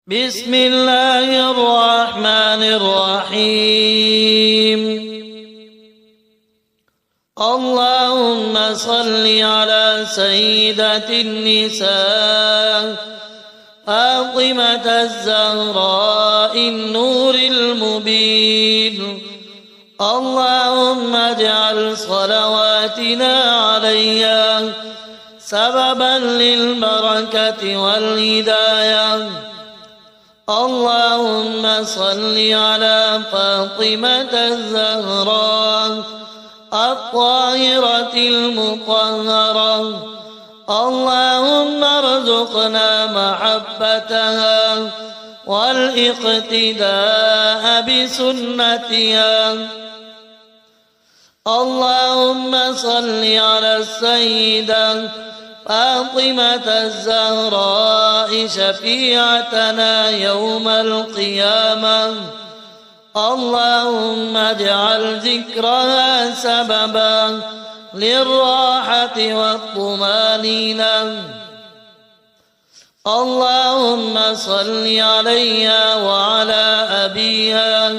بسم الله الرحمن الرحيم. اللهم صل على سيدة النساء فاطمة الزهراء النور المبين. اللهم اجعل صلواتنا عليها سببا للبركة والهداية. اللهم صل على فاطمة الزهراء الطاهرة المطهرة. اللهم ارزقنا محبتها والاقتداء بسنتها. اللهم صل على السيدة فاطمة الزهراء شفيعتنا يوم القيامة. اللهم اجعل ذكرها سببا للراحة والطمانينة. اللهم صل عليها وعلى أبيها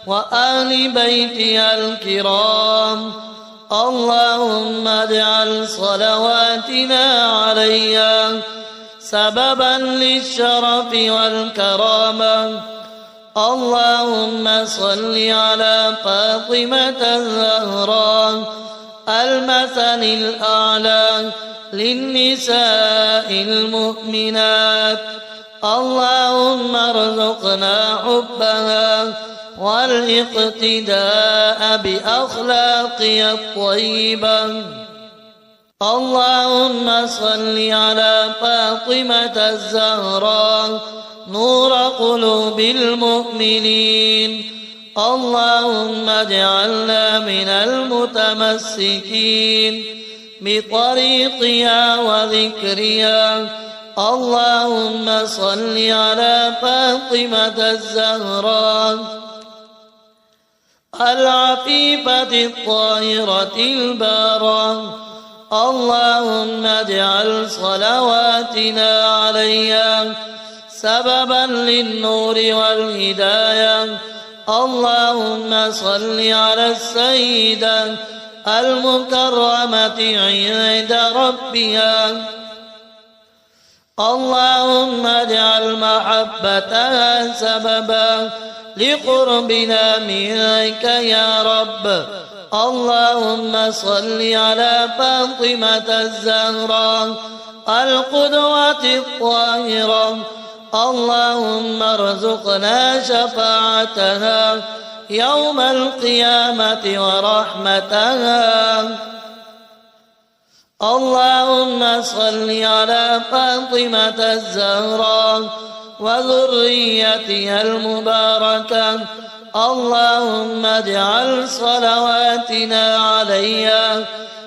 وأهل بيتها الكرام. اللهم اجعل صلواتنا عليها سببا للشرف والكرامة. اللهم صل على فاطمة الزهراء المثل الأعلى للنساء المؤمنات. اللهم ارزقنا حبها والاقتداء بأخلاقها الطيبة. اللهم صل على فاطمة الزهراء نور قلوب المؤمنين. اللهم اجعلنا من المتمسكين بطريقها وذكرها. اللهم صل على فاطمة الزهراء العفيفة الطاهرة البارة. اللهم اجعل صلواتنا عليها سببا للنور والهداية. اللهم صل على السيدة المكرمة عند ربها. اللهم اجعل محبتها سببا لقربنا منك يا رب. اللهم صل على فاطمة الزهراء القدوة الطاهرة. اللهم ارزقنا شفاعتها يوم القيامة ورحمتها. اللهم صل على فاطمة الزهراء وذريتها المباركة. اللهم اجعل صلواتنا عليها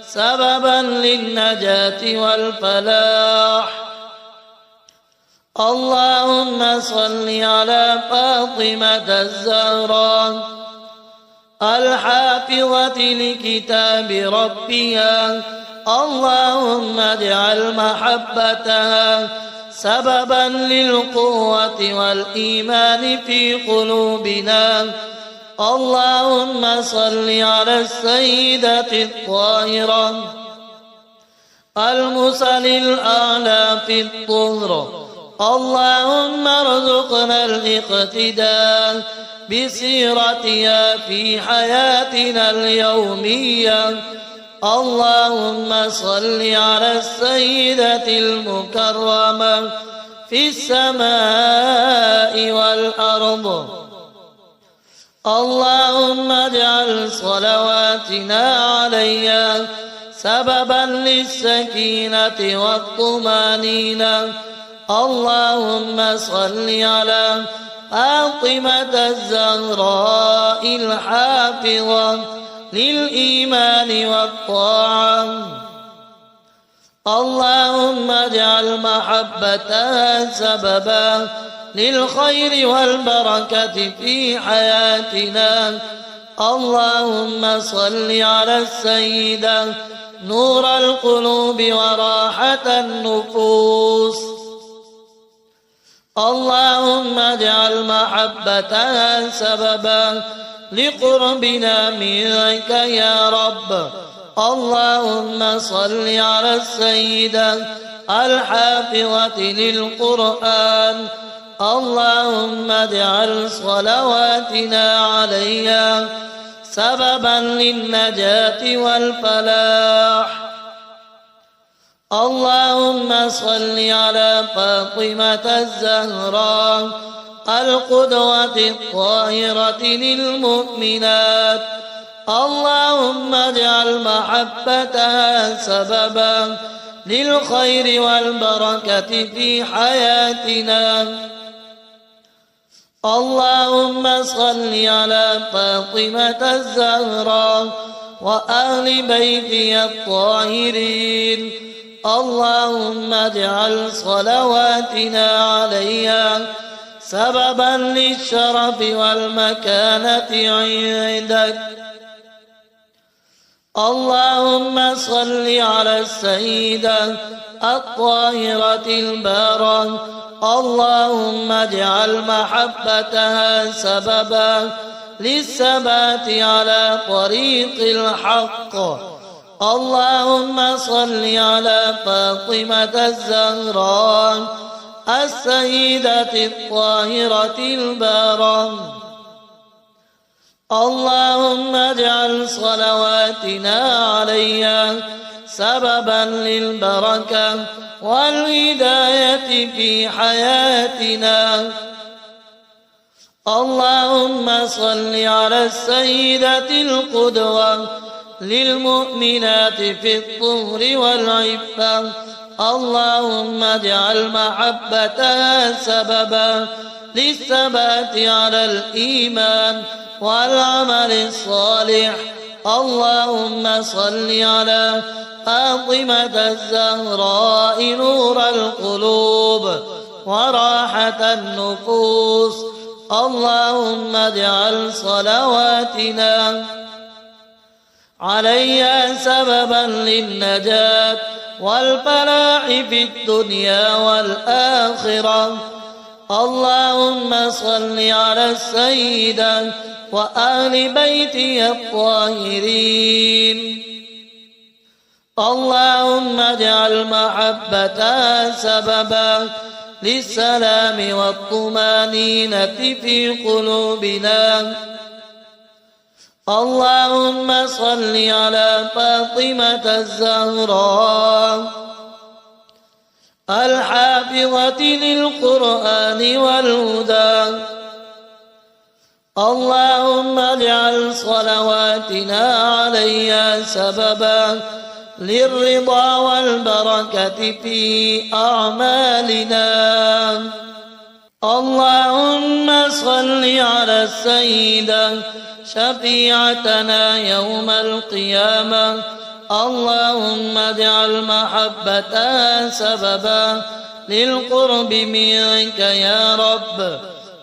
سببا للنجاة والفلاح. اللهم صل على فاطمة الزهراء الحافظة لكتاب ربها. اللهم اجعل محبتها سببا للقوة والإيمان في قلوبنا. اللهم صل على السيدة الطاهرة المثل الأعلى في الطهر. اللهم ارزقنا الاقتداء بسيرتها في حياتنا اليومية. اللهم صل على السيدة المكرمة في السماء والأرض. اللهم اجعل صلواتنا عليها سببا للسكينة والطمانينة. اللهم صل على فاطمة الزهراء الحافظة للإيمان والطاعة. اللهم اجعل محبتها سببا للخير والبركة في حياتنا. اللهم صل على السيدة نور القلوب وراحة النفوس. اللهم اجعل محبتها سببا لقربنا منك يا رب. اللهم صل على السيدة الحافظة للقرآن. اللهم اجعل صلواتنا عليها سببا للنجاة والفلاح. اللهم صل على فاطمة الزهراء القدوة الطاهرة للمؤمنات. اللهم اجعل محبتها سببا للخير والبركة في حياتنا. اللهم صل على فاطمة الزهراء وأهل بيتها الطاهرين. اللهم اجعل صلواتنا عليها سببا للشرف والمكانة عندك. اللهم صل على السيدة الطاهرة البارة. اللهم اجعل محبتها سببا للثبات على طريق الحق. اللهم صل على فاطمة الزهراء السيدة الطاهرة البارة. اللهم اجعل صلواتنا عليها سببا للبركة والهداية في حياتنا. اللهم صل على السيدة القدوة للمؤمنات في الطهر والعفة. اللهم اجعل محبتها سببا للثبات على الإيمان والعمل الصالح. اللهم صل على فاطمة الزهراء نور القلوب وراحة النفوس. اللهم اجعل صلواتنا عليها سببا للنجاة والفلاح في الدنيا والآخرة. اللهم صل على السيدة وآل بيتها الطاهرين. اللهم اجعل محبتها سببا للسلام والطمانينة في قلوبنا. اللهم صل على فاطمة الزهراء الحافظة للقرآن والهدى. اللهم اجعل صلواتنا عليها سببا للرضا والبركة في أعمالنا. اللهم صل على السيدة شفيعتنا يوم القيامة. اللهم اجعل محبتها سببا للقرب منك يا رب.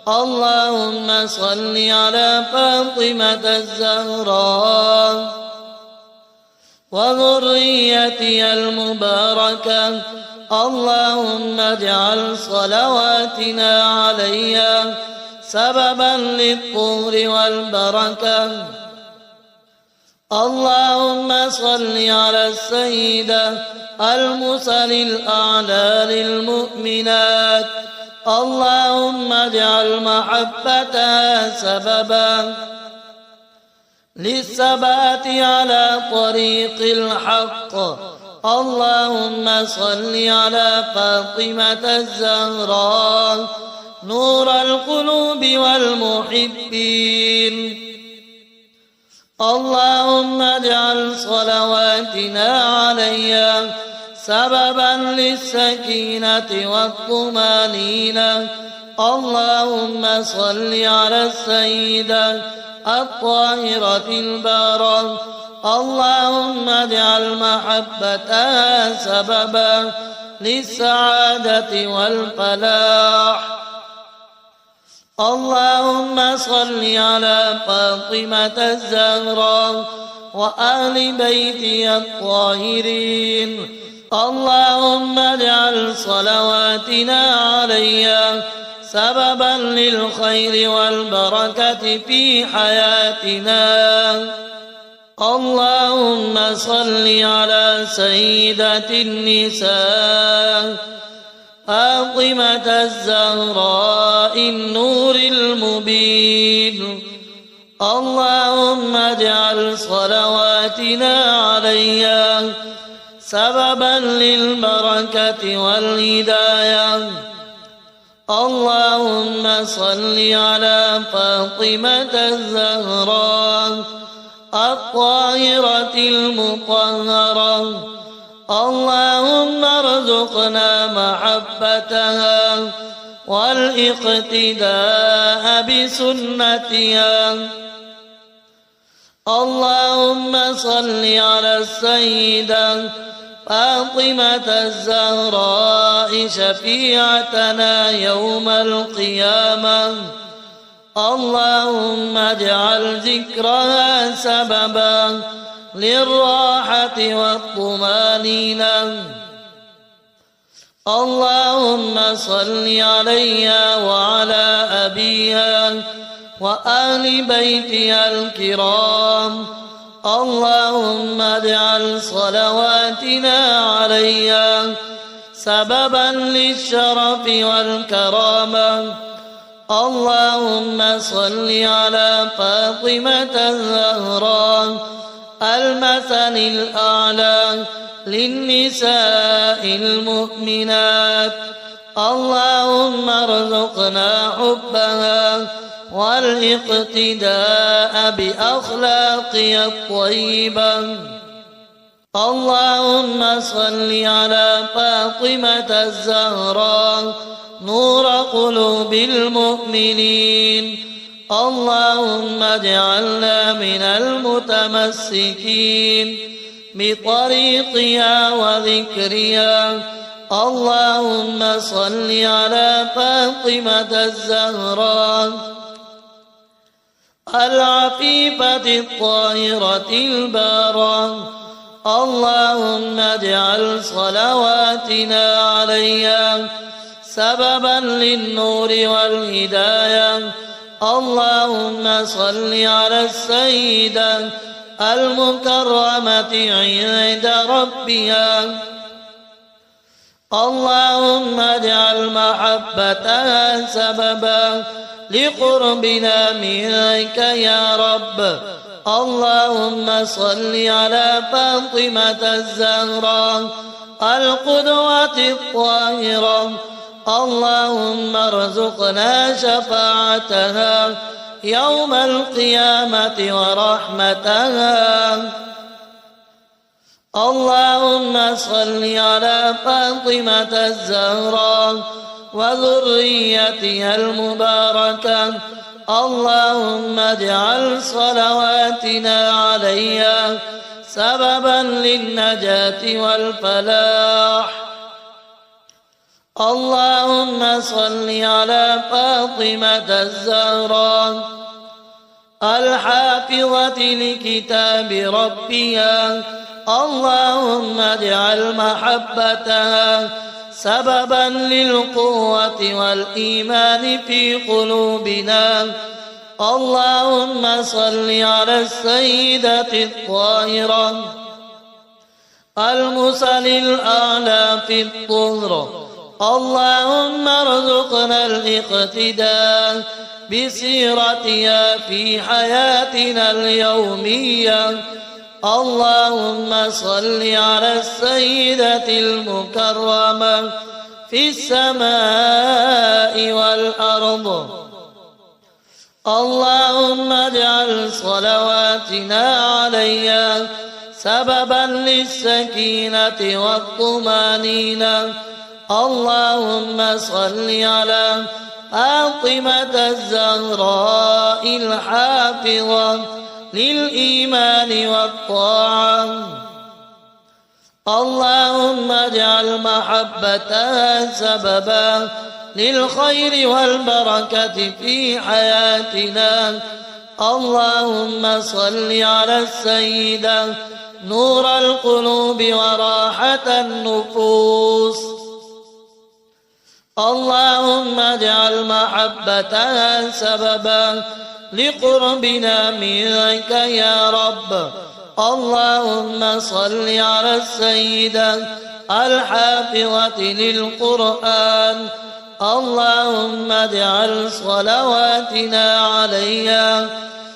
اللهم صل على فاطمة الزهراء وذريتها المباركة. اللهم اجعل صلواتنا عليها سببا للطهر والبركة. اللهم صل على السيدة المثل الأعلى للمؤمنات. اللهم اجعل محبتها سببا للثبات على طريق الحق. اللهم صل على فاطمة الزهراء نور القلوب والمحبين. اللهم اجعل صلواتنا عليها سببا للسكينة والطمانينة. اللهم صل على السيدة الطاهرة البارة. اللهم اجعل محبتها سببا للسعادة والفلاح. اللهم صل على فاطمة الزهراء وآل بيتها الطاهرين. اللهم اجعل صلواتنا عليها سببا للخير والبركة في حياتنا. اللهم صل على سيدة النساء فاطمة الزهراء النور المبين. اللهم اجعل صلواتنا عليها سببا للبركة والهداية. اللهم صل على فاطمة الزهراء الطاهرة المطهرة. اللهم ارزقنا محبتها والاقتداء بسنتها. اللهم صل على السيدة فاطمة الزهراء شفيعتنا يوم القيامة. اللهم اجعل ذكرها سببا للراحة والطمانينة. اللهم صل عليها وعلى أبيها وآل بيتها الكرام. اللهم اجعل صلواتنا عليها سببا للشرف والكرامة. اللهم صل على فاطمة الزهراء المثل الأعلى للنساء المؤمنات. اللهم ارزقنا حبها والاقتداء بأخلاقها الطيبة. اللهم صل على فاطمة الزهراء نور قلوب المؤمنين. اللهم اجعلنا من المتمسكين بطريقها وذكرها. اللهم صل على فاطمة الزهراء العفيفة الطاهرة البارة. اللهم اجعل صلواتنا عليها سببا للنور والهداية. اللهم صل على السيدة المكرمة عند ربها. اللهم اجعل محبتها سببا لقربنا منك يا رب. اللهم صل على فاطمة الزهراء القدوة الطاهرة. اللهم ارزقنا شفاعتها يوم القيامة ورحمتها. اللهم صل على فاطمة الزهراء وذريتها المباركة. اللهم اجعل صلواتنا عليها سببا للنجاة والفلاح. اللهم صل على فاطمة الزهراء الحافظة لكتاب ربها. اللهم اجعل محبتها سببا للقوة والإيمان في قلوبنا. اللهم صل على السيدة الطاهرة المثل الأعلى في الطهر. اللهم ارزقنا الاقتداء بسيرتها في حياتنا اليومية. اللهم صل على السيدة المكرمة في السماء والأرض. اللهم اجعل صلواتنا عليها سببا للسكينة والطمانينة. اللهم صل على فاطمة الزهراء الحافظة للإيمان والطاعة. اللهم اجعل محبتها سببا للخير والبركة في حياتنا. اللهم صل على السيدة نور القلوب وراحة النفوس. اللهم اجعل محبتها سببا لقربنا منك يا رب. اللهم صل على السيدة الحافظة للقرآن. اللهم اجعل صلواتنا عليها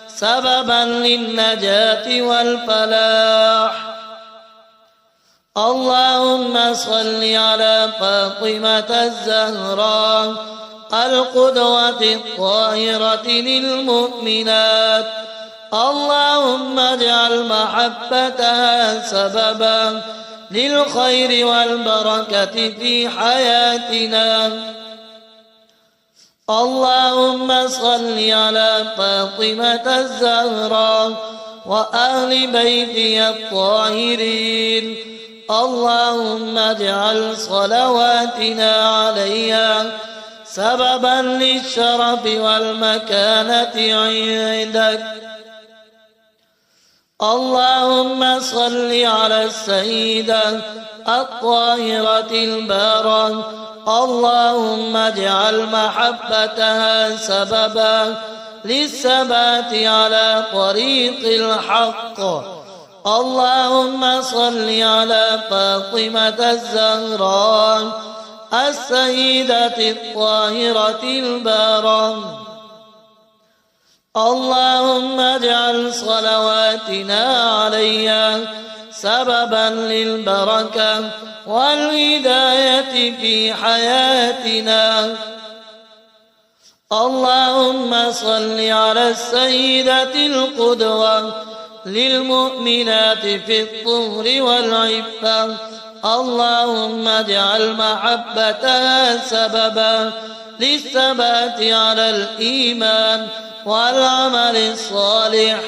سببا للنجاة والفلاح. اللهم صل على فاطمة الزهراء القدوة الطاهرة للمؤمنات. اللهم اجعل محبتها سببا للخير والبركة في حياتنا. اللهم صل على فاطمة الزهراء وأهل بيتها الطاهرين. اللهم اجعل صلواتنا عليها سببا للشرف والمكانة عندك. اللهم صل على السيدة الطاهرة البارة. اللهم اجعل محبتها سببا للثبات على طريق الحق. اللهم صل على فاطمة الزهراء السيدة الطاهرة البارة. اللهم اجعل صلواتنا عليها سببا للبركة والهداية في حياتنا. اللهم صل على السيدة القدوة للمؤمنات في الطهر والعفة. اللهم اجعل محبتها سببا للثبات على الإيمان والعمل الصالح.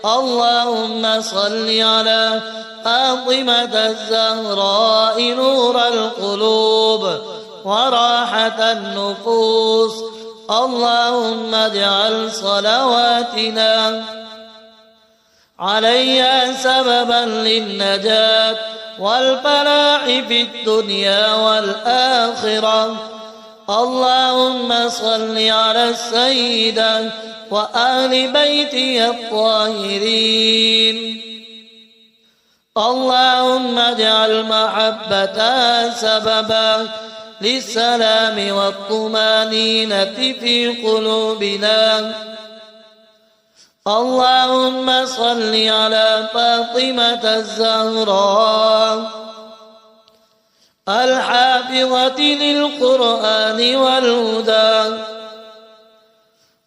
اللهم صل على فاطمة الزهراء نور القلوب وراحة النفوس. اللهم اجعل صلواتنا عليها سببا للنجاة والفلاح في الدنيا والآخرة. اللهم صل على السيدة وآل بيتها الطاهرين. اللهم اجعل محبتها سببا للسلام والطمانينة في قلوبنا. اللهم صل على فاطمة الزهراء الحافظة للقرآن والهدى.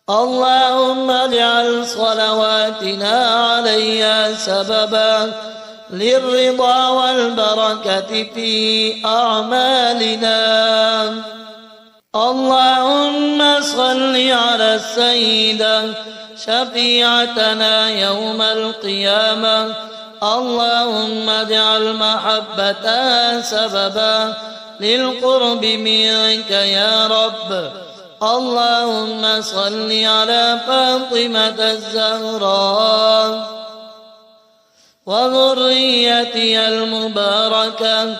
اللهم اجعل صلواتنا عليها سببا للرضا والبركة في أعمالنا. اللهم صل على السيدة شفيعتنا يوم القيامة. اللهم اجعل محبتها سببا للقرب منك يا رب. اللهم صل على فاطمة الزهراء وذريتها المباركة.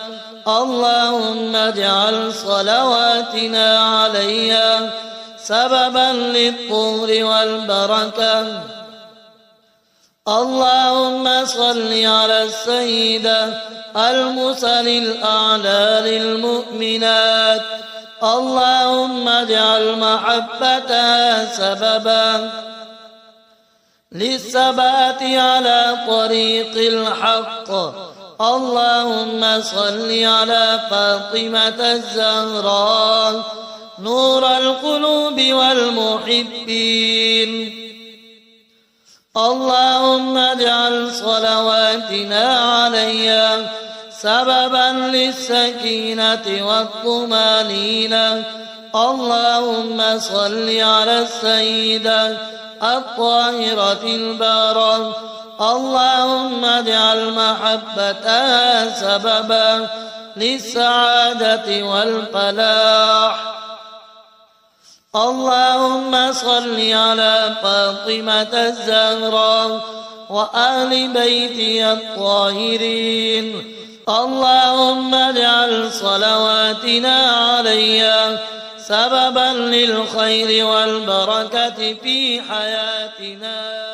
اللهم اجعل صلواتنا عليها سببا للطهر والبركة. اللهم صل على السيدة المثل الأعلى للمؤمنات. اللهم اجعل محبتها سببا للثبات على طريق الحق. اللهم صل على فاطمة الزهراء نور القلوب والمحبين. اللهم اجعل صلواتنا عليها سببا للسكينة والطمانينة. اللهم صل على السيدة الطاهرة البارة. اللهم اجعل محبتها سببا للسعادة والفلاح. اللهم صل على فاطمة الزهراء وآل بيتها الطاهرين. اللهم اجعل صلواتنا عليها سببا للخير والبركة في حياتنا.